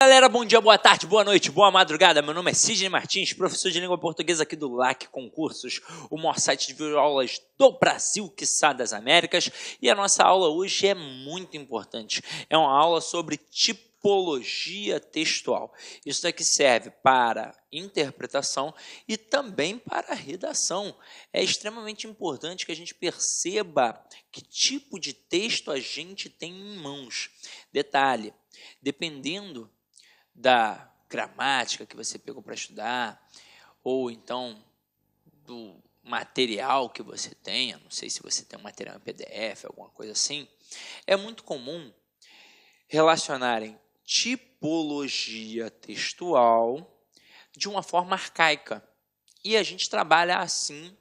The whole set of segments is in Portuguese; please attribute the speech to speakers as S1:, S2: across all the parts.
S1: Galera, bom dia, boa tarde, boa noite, boa madrugada. Meu nome é Sidney Martins, professor de língua portuguesa aqui do LAC Concursos, o maior site de videoaulas do Brasil, quiçá das Américas. E a nossa aula hoje é muito importante. É uma aula sobre tipologia textual. Isso daqui serve para interpretação e também para redação. É extremamente importante que a gente perceba que tipo de texto a gente tem em mãos. Detalhe, dependendo da gramática que você pegou para estudar, ou então do material que você tenha, não sei se você tem um material em PDF, alguma coisa assim, é muito comum relacionarem tipologia textual de uma forma arcaica. E a gente trabalha assim,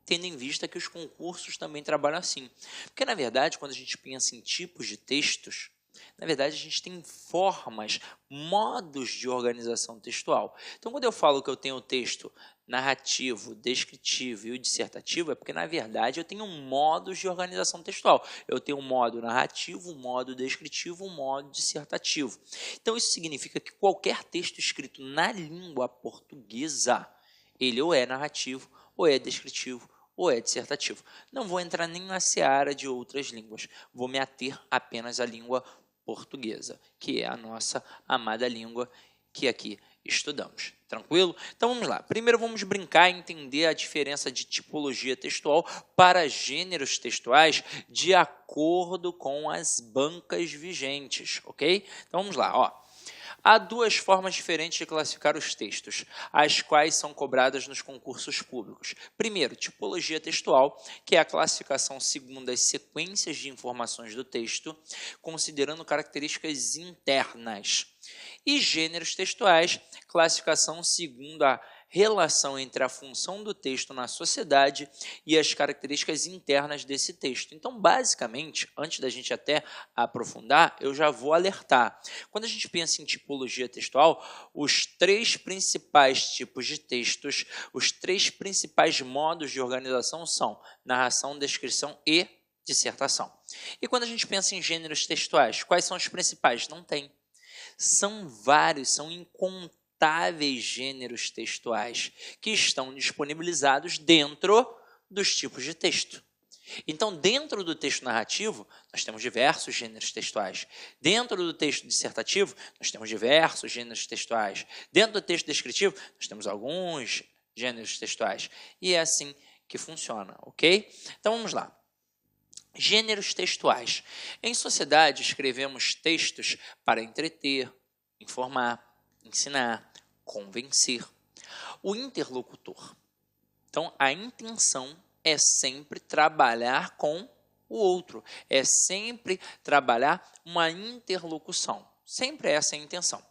S1: tendo em vista que os concursos também trabalham assim. Porque, na verdade, quando a gente pensa em tipos de textos, na verdade, a gente tem formas, modos de organização textual. Então, quando eu falo que eu tenho o texto narrativo, descritivo e o dissertativo, é porque, na verdade, eu tenho modos de organização textual. Eu tenho um modo narrativo, um modo descritivo, um modo dissertativo. Então, isso significa que qualquer texto escrito na língua portuguesa, ele ou é narrativo, ou é descritivo, ou é dissertativo. Não vou entrar nem na seara de outras línguas, vou me ater apenas à língua portuguesa, que é a nossa amada língua que aqui estudamos. Tranquilo? Então vamos lá. Primeiro vamos brincar e entender a diferença de tipologia textual para gêneros textuais de acordo com as bancas vigentes, ok? Então vamos lá, ó. Há duas formas diferentes de classificar os textos, as quais são cobradas nos concursos públicos. Primeiro, tipologia textual, que é a classificação segundo as sequências de informações do texto, considerando características internas. E gêneros textuais, classificação segundo a relação entre a função do texto na sociedade e as características internas desse texto. Então, basicamente, antes da gente até aprofundar, eu já vou alertar. Quando a gente pensa em tipologia textual, os três principais tipos de textos, os três principais modos de organização são narração, descrição e dissertação. E quando a gente pensa em gêneros textuais, quais são os principais? Não tem. São vários, são incontáveis gêneros textuais que estão disponibilizados dentro dos tipos de texto. Então, dentro do texto narrativo, nós temos diversos gêneros textuais. Dentro do texto dissertativo, nós temos diversos gêneros textuais. Dentro do texto descritivo, nós temos alguns gêneros textuais. E é assim que funciona, ok? Então, vamos lá. Gêneros textuais. Em sociedade, escrevemos textos para entreter, informar, ensinar, convencer. O interlocutor. Então, a intenção é sempre trabalhar com o outro, é sempre trabalhar uma interlocução. Sempre essa é a intenção.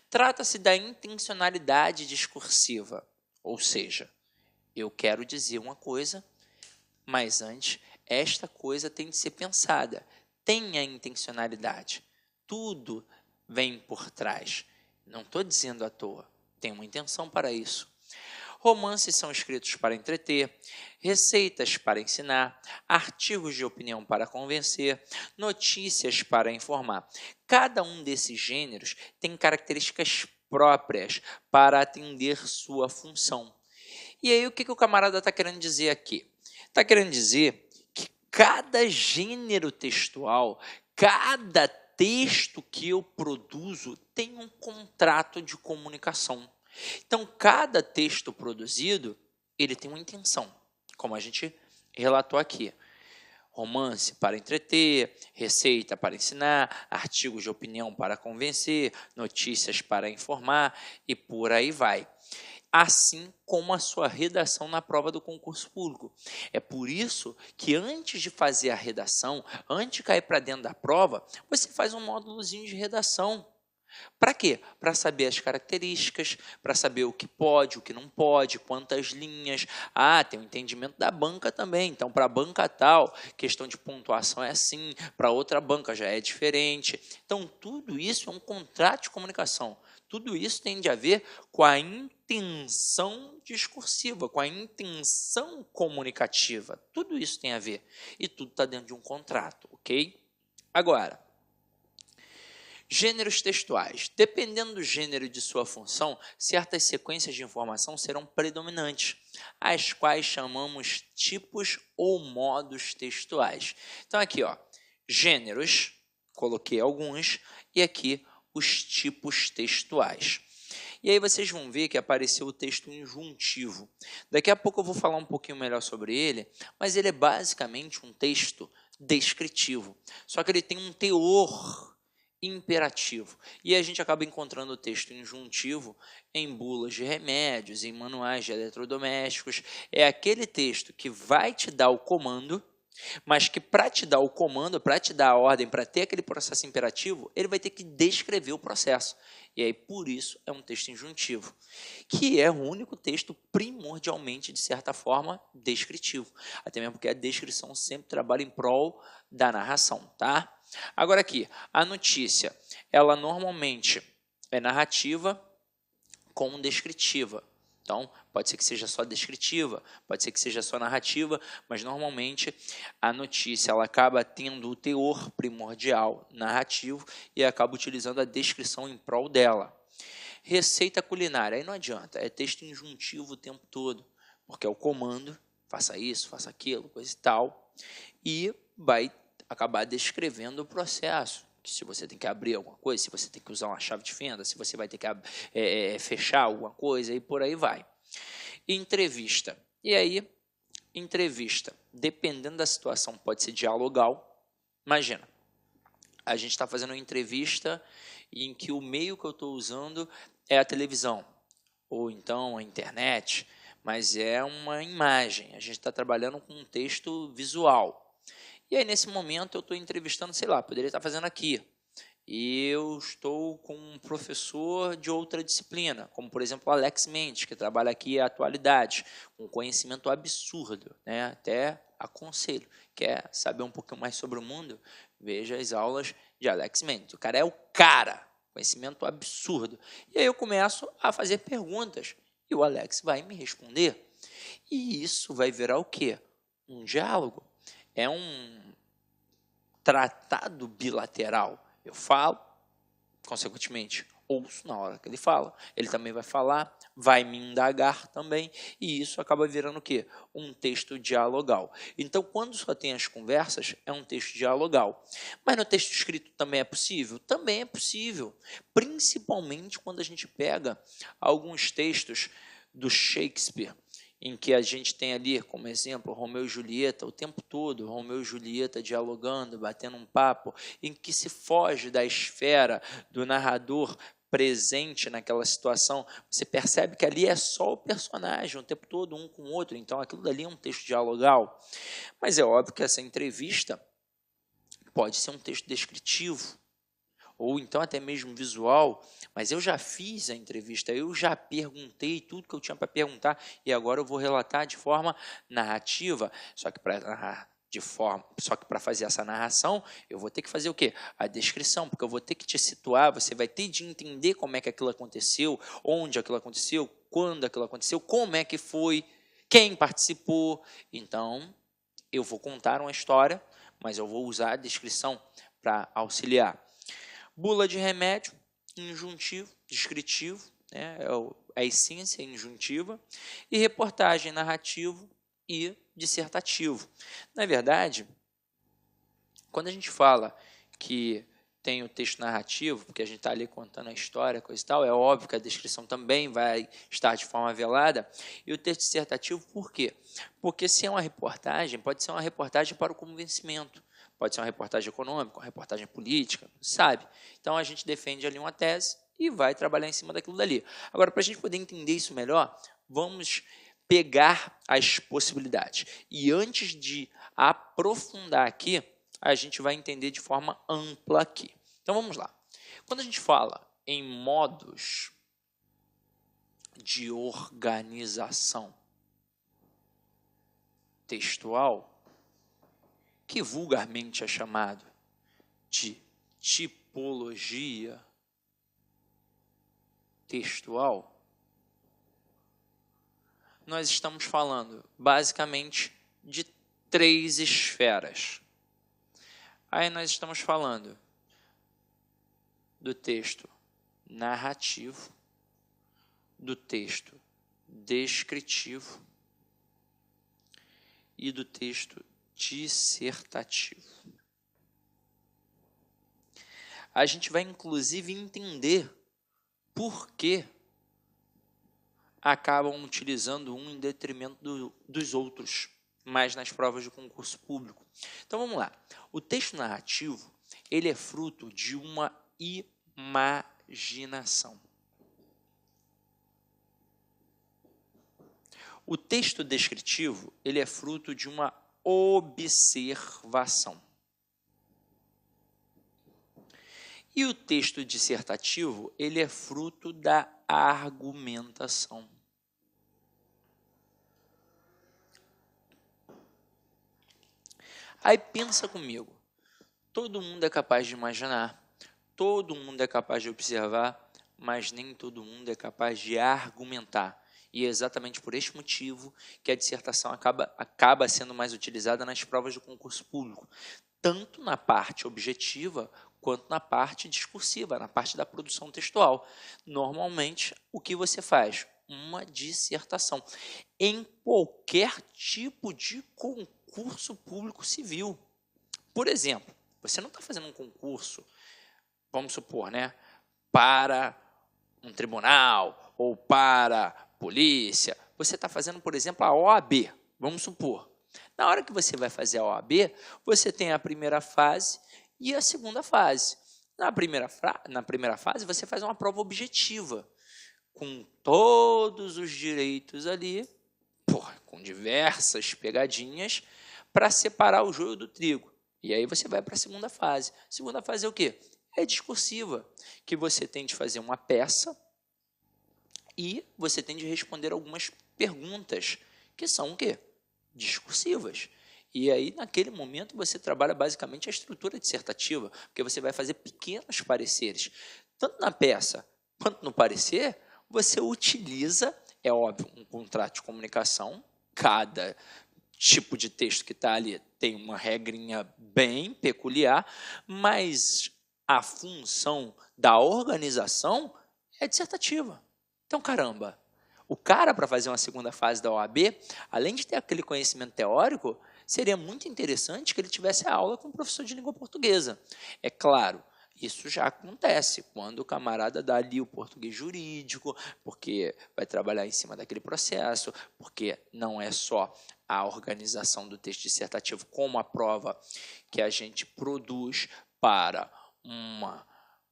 S1: Trata-se da intencionalidade discursiva, ou seja, eu quero dizer uma coisa, mas antes esta coisa tem de ser pensada. Tenha intencionalidade. Tudo vem por trás. Não estou dizendo à toa. Tem uma intenção para isso. Romances são escritos para entreter, receitas para ensinar, artigos de opinião para convencer, notícias para informar. Cada um desses gêneros tem características próprias para atender sua função. E aí, o que o camarada está querendo dizer aqui? Está querendo dizer que cada gênero textual, cada texto que eu produzo tem um contrato de comunicação. Então, cada texto produzido, ele tem uma intenção, como a gente relatou aqui. Romance para entreter, receita para ensinar, artigos de opinião para convencer, notícias para informar e por aí vai. Assim como a sua redação na prova do concurso público. É por isso que antes de fazer a redação, antes de cair para dentro da prova, você faz um módulozinho de redação. Para quê? Para saber as características, para saber o que pode, o que não pode, quantas linhas. Ah, tem o entendimento da banca também. Então, para a banca tal, questão de pontuação é assim, para outra banca já é diferente. Então, tudo isso é um contrato de comunicação. Tudo isso tem de ver com a intenção discursiva, com a intenção comunicativa. Tudo isso tem a ver. E tudo está dentro de um contrato, ok? Agora, Gêneros textuais. Dependendo do gênero e de sua função, certas sequências de informação serão predominantes, as quais chamamos tipos ou modos textuais. Então aqui, ó, gêneros, coloquei alguns, e aqui os tipos textuais. E aí vocês vão ver que apareceu o texto injuntivo. Daqui a pouco eu vou falar um pouquinho melhor sobre ele, mas ele é basicamente um texto descritivo, só que ele tem um teor imperativo. E a gente acaba encontrando o texto injuntivo em bulas de remédios, em manuais de eletrodomésticos. É aquele texto que vai te dar o comando, mas que para te dar o comando, para te dar a ordem, para ter aquele processo imperativo, ele vai ter que descrever o processo. E aí, por isso, é um texto injuntivo, que é o único texto primordialmente, de certa forma, descritivo. Até mesmo porque a descrição sempre trabalha em prol da narração, tá? Agora aqui, a notícia, ela normalmente é narrativa com descritiva. Então, pode ser que seja só descritiva, pode ser que seja só narrativa, mas normalmente a notícia ela acaba tendo o teor primordial narrativo e acaba utilizando a descrição em prol dela. Receita culinária, aí não adianta, é texto injuntivo o tempo todo, porque é o comando, faça isso, faça aquilo, coisa e tal, e vai acabar descrevendo o processo. Se você tem que abrir alguma coisa, se você tem que usar uma chave de fenda, se você vai ter que fechar alguma coisa e por aí vai. Entrevista. E aí, entrevista, dependendo da situação, pode ser dialogal. Imagina, a gente está fazendo uma entrevista em que o meio que eu estou usando é a televisão, ou então a internet, mas é uma imagem. A gente está trabalhando com um texto visual. E aí, nesse momento, eu estou entrevistando, sei lá, poderia estar fazendo aqui. E eu estou com um professor de outra disciplina, como, por exemplo, o Alex Mendes, que trabalha aqui a atualidade, com conhecimento absurdo, né? Até aconselho. Quer saber um pouquinho mais sobre o mundo? Veja as aulas de Alex Mendes. O cara é o cara, conhecimento absurdo. E aí eu começo a fazer perguntas e o Alex vai me responder. E isso vai virar o quê? Um diálogo. É um tratado bilateral. Eu falo, consequentemente, ouço na hora que ele fala. Ele também vai falar, vai me indagar também. E isso acaba virando o quê? Um texto dialogal. Então, quando só tem as conversas, é um texto dialogal. Mas no texto escrito também é possível? Também é possível. Principalmente quando a gente pega alguns textos do Shakespeare, em que a gente tem ali, como exemplo, Romeu e Julieta, o tempo todo, Romeu e Julieta dialogando, batendo um papo, em que se foge da esfera do narrador presente naquela situação, você percebe que ali é só o personagem, o tempo todo, um com o outro, então aquilo dali é um texto dialogal. Mas é óbvio que essa entrevista pode ser um texto descritivo, ou então até mesmo visual, mas eu já fiz a entrevista, eu já perguntei tudo que eu tinha para perguntar e agora eu vou relatar de forma narrativa, só que para fazer essa narração, eu vou ter que fazer o quê? A descrição, porque eu vou ter que te situar, você vai ter de entender como é que aquilo aconteceu, onde aquilo aconteceu, quando aquilo aconteceu, como é que foi, quem participou. Então, eu vou contar uma história, mas eu vou usar a descrição para auxiliar. Bula de remédio, injuntivo, descritivo, né? É a essência injuntiva, e reportagem, narrativo e dissertativo. Na verdade, quando a gente fala que tem o texto narrativo, porque a gente está ali contando a história, coisa e tal, é óbvio que a descrição também vai estar de forma velada, e o texto dissertativo, por quê? Porque se é uma reportagem, pode ser uma reportagem para o convencimento, pode ser uma reportagem econômica, uma reportagem política, sabe? Então, a gente defende ali uma tese e vai trabalhar em cima daquilo dali. Agora, para a gente poder entender isso melhor, vamos pegar as possibilidades. E antes de aprofundar aqui, a gente vai entender de forma ampla aqui. Então, vamos lá. Quando a gente fala em modos de organização textual, que vulgarmente é chamado de tipologia textual, nós estamos falando basicamente de 3 esferas. Aí nós estamos falando do texto narrativo, do texto descritivo e do texto dissertativo. A gente vai, inclusive, entender por que acabam utilizando um em detrimento dos outros, mas nas provas de concurso público. Então, vamos lá. O texto narrativo, ele é fruto de uma imaginação. O texto descritivo, ele é fruto de uma observação. E o texto dissertativo, ele é fruto da argumentação. Aí pensa comigo, todo mundo é capaz de imaginar, todo mundo é capaz de observar, mas nem todo mundo é capaz de argumentar. E é exatamente por este motivo que a dissertação acaba sendo mais utilizada nas provas do concurso público, tanto na parte objetiva quanto na parte discursiva, na parte da produção textual. Normalmente, o que você faz? Uma dissertação em qualquer tipo de concurso público civil. Por exemplo, você não está fazendo um concurso, vamos supor, né, para um tribunal ou para polícia. Você está fazendo, por exemplo, a OAB, vamos supor. Na hora que você vai fazer a OAB, você tem a primeira fase e a segunda fase. Na primeira fase, você faz uma prova objetiva, com todos os direitos ali, com diversas pegadinhas, para separar o joio do trigo. E aí você vai para a segunda fase. A segunda fase é o quê? É discursiva, que você tem de fazer uma peça e você tem de responder algumas perguntas, que são o quê? Discursivas. E aí, naquele momento, você trabalha basicamente a estrutura dissertativa, porque você vai fazer pequenos pareceres. Tanto na peça quanto no parecer, você utiliza, é óbvio, um contrato de comunicação. Cada tipo de texto que está ali tem uma regrinha bem peculiar, mas a função da organização é dissertativa. Então, caramba, o cara, para fazer uma segunda fase da OAB, além de ter aquele conhecimento teórico, seria muito interessante que ele tivesse a aula com o professor de língua portuguesa. É claro, isso já acontece quando o camarada dá ali o português jurídico, porque vai trabalhar em cima daquele processo, porque não é só a organização do texto dissertativo como a prova que a gente produz para uma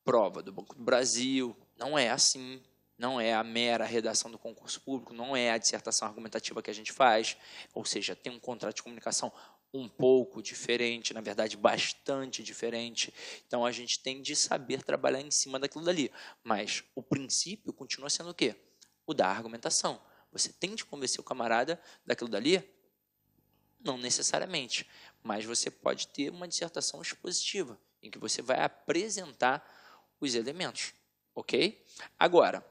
S1: prova do Banco do Brasil. Não é assim. Não é a mera redação do concurso público, não é a dissertação argumentativa que a gente faz, ou seja, tem um contrato de comunicação um pouco diferente, na verdade, bastante diferente. Então, a gente tem de saber trabalhar em cima daquilo dali. Mas o princípio continua sendo o quê? O da argumentação. Você tem de convencer o camarada daquilo dali? Não necessariamente, mas você pode ter uma dissertação expositiva, em que você vai apresentar os elementos, ok? Agora,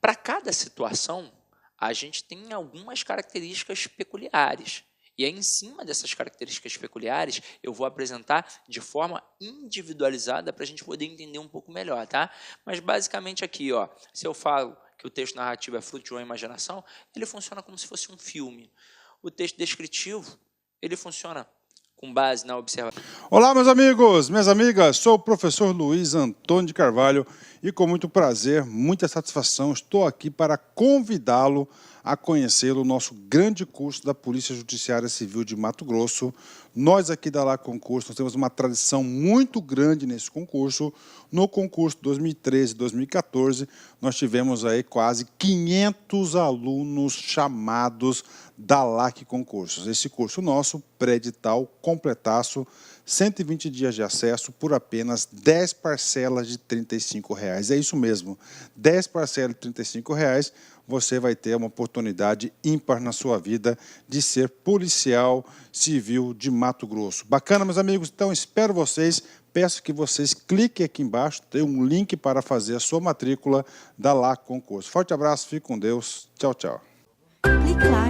S1: para cada situação, a gente tem algumas características peculiares. E aí, em cima dessas características peculiares, eu vou apresentar de forma individualizada para a gente poder entender um pouco melhor, tá? Mas, basicamente, aqui, ó, se eu falo que o texto narrativo é fruto de uma imaginação, ele funciona como se fosse um filme. O texto descritivo, ele funciona com base na observação.
S2: Olá, meus amigos, minhas amigas, sou o professor Luiz Antônio de Carvalho e com muito prazer, muita satisfação, estou aqui para convidá-lo a conhecer o nosso grande curso da Polícia Judiciária Civil de Mato Grosso. Nós aqui da LAC Concurso, nós temos uma tradição muito grande nesse concurso. No concurso 2013 e 2014, nós tivemos aí quase 500 alunos chamados da LAC Concursos. Esse curso nosso, pré-edital, completaço, 120 dias de acesso por apenas 10 parcelas de R$ 35. É isso mesmo, 10 parcelas de R$ 35, você vai ter uma oportunidade ímpar na sua vida de ser policial civil de Mato Grosso. Bacana, meus amigos? Então, espero vocês. Peço que vocês cliquem aqui embaixo, tem um link para fazer a sua matrícula da LAC Concurso. Forte abraço, fique com Deus. Tchau, tchau.
S3: Clique lá.